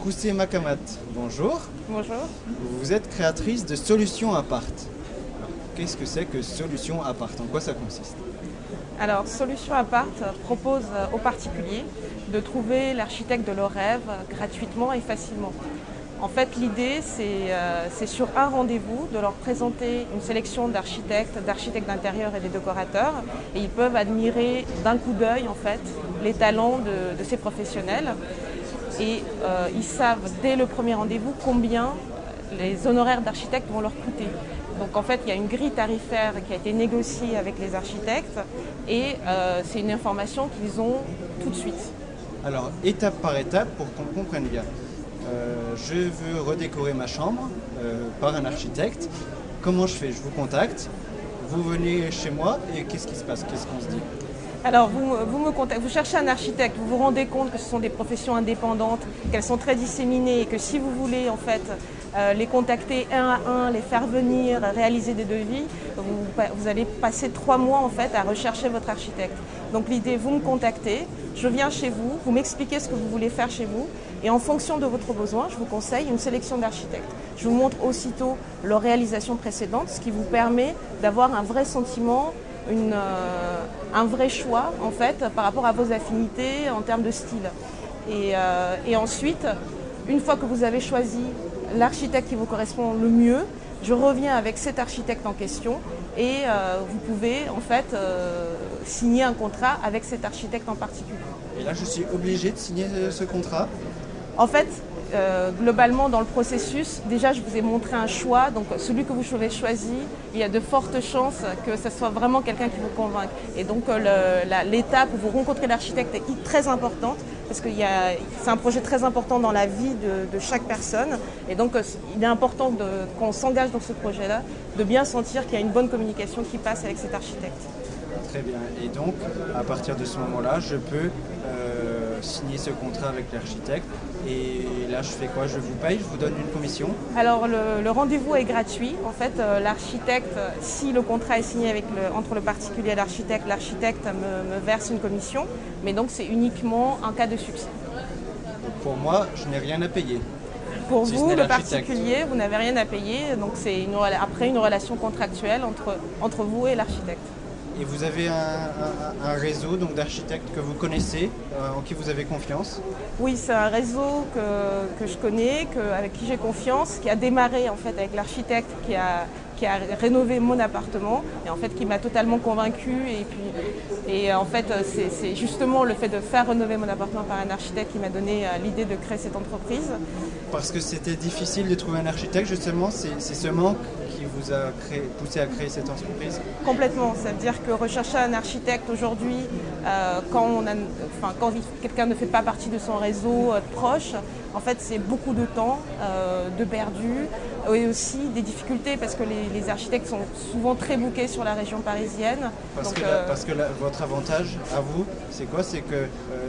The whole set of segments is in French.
Koussé Makamat, bonjour. Bonjour. Vous êtes créatrice de Solutions Apart. Qu'est-ce que c'est que Solutions Apart? En quoi ça consiste? Alors, Solutions Apart propose aux particuliers de trouver l'architecte de leurs rêves gratuitement et facilement. En fait, l'idée, c'est sur un rendez-vous de leur présenter une sélection d'architectes d'intérieur et des décorateurs. Et ils peuvent admirer d'un coup d'œil, en fait, les talents de ces professionnels. Et ils savent dès le premier rendez-vous combien les honoraires d'architecte vont leur coûter. Donc en fait, il y a une grille tarifaire qui a été négociée avec les architectes et c'est une information qu'ils ont tout de suite. Alors, étape par étape, pour qu'on comprenne bien. Je veux redécorer ma chambre par un architecte. Comment je fais? Je vous contacte, vous venez chez moi et qu'est-ce qui se passe? Qu'est-ce qu'on se dit? Alors, vous cherchez un architecte, vous vous rendez compte que ce sont des professions indépendantes, qu'elles sont très disséminées et que si vous voulez en fait les contacter un à un, les faire venir, réaliser des devis, vous allez passer 3 mois en fait à rechercher votre architecte. Donc l'idée, vous me contactez, je viens chez vous, vous m'expliquez ce que vous voulez faire chez vous et en fonction de votre besoin, je vous conseille une sélection d'architectes. Je vous montre aussitôt leur réalisation précédente, ce qui vous permet d'avoir un vrai sentiment, un vrai choix en fait par rapport à vos affinités en termes de style. Et ensuite, une fois que vous avez choisi l'architecte qui vous correspond le mieux, je reviens avec cet architecte en question et vous pouvez en fait signer un contrat avec cet architecte en particulier. Et là, je suis obligé de signer ce contrat? En fait, globalement dans le processus, déjà je vous ai montré un choix, donc celui que vous avez choisi, il y a de fortes chances que ce soit vraiment quelqu'un qui vous convainque. Et donc l'étape où vous rencontrez l'architecte est très importante parce que c'est un projet très important dans la vie de chaque personne et donc il est important qu'on s'engage dans ce projet-là, de bien sentir qu'il y a une bonne communication qui passe avec cet architecte. Très bien. Et donc, à partir de ce moment-là, je peux signer ce contrat avec l'architecte. Et là, je fais quoi? Je vous paye? Je vous donne une commission? Alors, le rendez-vous est gratuit. En fait, l'architecte, si le contrat est signé entre le particulier et l'architecte me verse une commission. Mais donc, c'est uniquement en cas de succès. Donc, pour moi, je n'ai rien à payer. Pour Si vous, ce n'est le l'architecte. particulier, vous n'avez rien à payer. Donc, c'est après une relation contractuelle entre vous et l'architecte. Et vous avez un réseau donc d'architectes que vous connaissez, en qui vous avez confiance? Oui, c'est un réseau que je connais, avec qui j'ai confiance, qui a démarré en fait avec l'architecte qui a rénové mon appartement et en fait qui m'a totalement convaincue. Et en fait, c'est justement le fait de faire rénover mon appartement par un architecte qui m'a donné l'idée de créer cette entreprise. Parce que c'était difficile de trouver un architecte, justement, c'est ce manque qui vous a poussé à créer cette entreprise? Complètement, ça veut dire que rechercher un architecte aujourd'hui, quand quelqu'un ne fait pas partie de son réseau proche, en fait c'est beaucoup de temps de perdu et aussi des difficultés parce que les architectes sont souvent très bookés sur la région parisienne. Parce que votre avantage à vous, c'est quoi? C'est que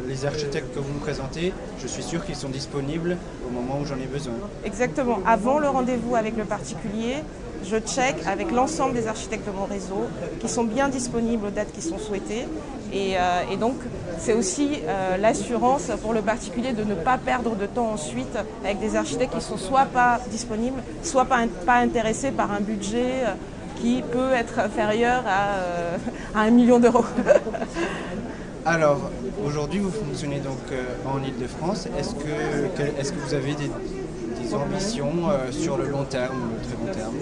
les architectes que vous me présentez, je suis sûr qu'ils sont disponibles au moment où j'en ai besoin. Exactement. Avant le rendez-vous avec le particulier, je check avec l'ensemble des architectes de mon réseau qui sont bien disponibles aux dates qui sont souhaitées. Et donc, c'est aussi l'assurance pour le particulier de ne pas perdre de temps ensuite avec des architectes qui sont soit pas disponibles, soit pas intéressés par un budget qui peut être inférieur à 1 million d'euros. Alors, aujourd'hui, vous fonctionnez donc en Île-de-France. Est-ce que vous avez des ambitions sur le long terme ou le très long terme?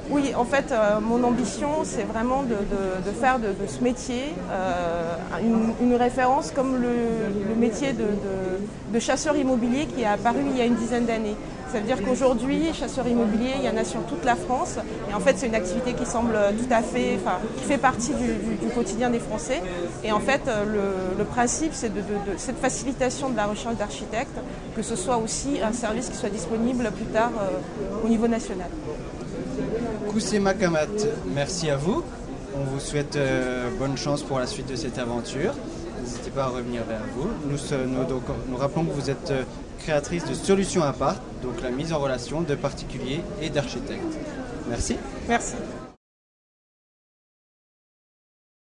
Oui, en fait, mon ambition, c'est vraiment de faire de ce métier une référence comme le métier de chasseur immobilier qui est apparu il y a une dizaine d'années. Ça veut dire qu'aujourd'hui, chasseur immobilier, il y en a sur toute la France. Et en fait, c'est une activité qui semble tout à fait, qui fait partie du quotidien des Français. Et en fait, le principe, c'est de cette facilitation de la recherche d'architectes, que ce soit aussi un service qui soit disponible plus tard au niveau national. Koussé Makamat, merci à vous. On vous souhaite bonne chance pour la suite de cette aventure. N'hésitez pas à revenir vers vous. Nous rappelons que vous êtes créatrice de Solutions Apart, donc la mise en relation de particuliers et d'architectes. Merci. Merci.